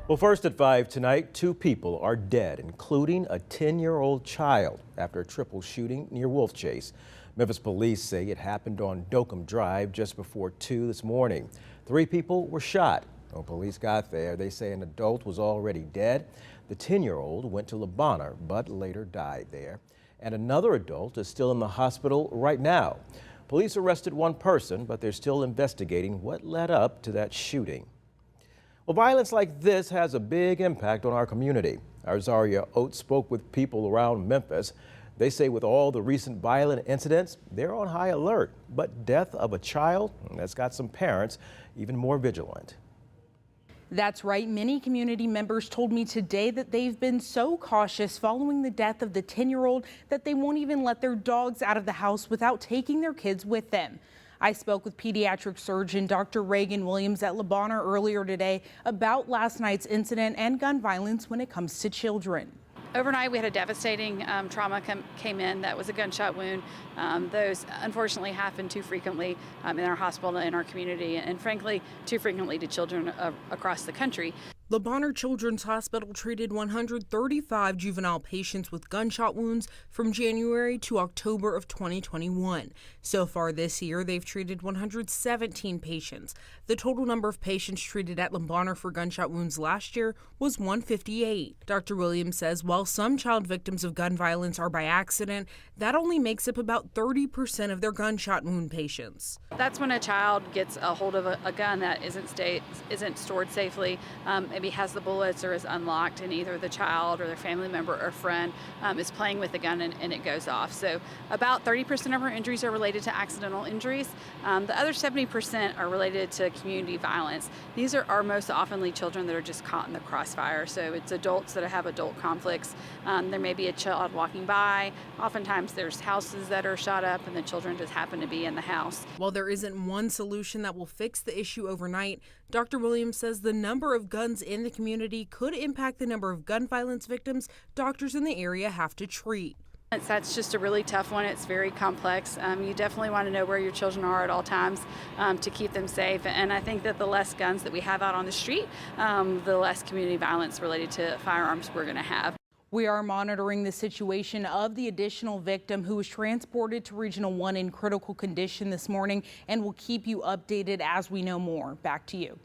Well, first at 5 tonight, 2 people are dead, including a 10-year-old child, after a triple shooting near Wolf Chase. Memphis police say it happened on Dokkum Drive just before 2 this morning. 3 people were shot. When police got there, they say an adult was already dead. The 10-year-old went to Lebanon, but later died there. And another adult is still in the hospital right now. Police arrested 1 person, but they're still investigating what led up to that shooting. Well, violence like this has a big impact on our community. Our Zaria Oates spoke with people around Memphis. They say with all the recent violent incidents, they're on high alert. But death of a child, that's got some parents even more vigilant. That's right. Many community members told me today that they've been so cautious following the death of the 10-year-old that they won't even let their dogs out of the house without taking their kids with them. I spoke with pediatric surgeon Dr. Reagan Williams at Lebanon earlier today about last night's incident and gun violence when it comes to children. Overnight, we had a devastating trauma came in. That was a gunshot wound. Those unfortunately happen too frequently in our hospital, in our community, and frankly, too frequently to children across the country. Lebanon Children's Hospital treated 135 juvenile patients with gunshot wounds from January to October of 2021. So far this year, they've treated 117 patients. The total number of patients treated at Lebanon for gunshot wounds last year was 158. Dr. Williams says while some child victims of gun violence are by accident, that only makes up about 30% of their gunshot wound patients. That's when a child gets a hold of a gun that isn't stored safely, maybe has the bullets or is unlocked, and either the child or their family member or friend is playing with the gun and it goes off. So about 30% of our injuries are related to accidental injuries. The other 70% are related to community violence. These are most oftenly children that are just caught in the crossfire. So it's adults that have adult conflicts. There may be a child walking by. Oftentimes there's houses that are shot up and the children just happen to be in the house. While there isn't one solution that will fix the issue overnight, Dr. Williams says the number of guns in the community could impact the number of gun violence victims doctors in the area have to treat. That's just a really tough one. It's very complex. You definitely want to know where your children are at all times to keep them safe. And I think that the less guns that we have out on the street, the less community violence related to firearms we're going to have. We are monitoring the situation of the additional victim who was transported to Regional 1 in critical condition this morning, and will keep you updated as we know more. Back to you.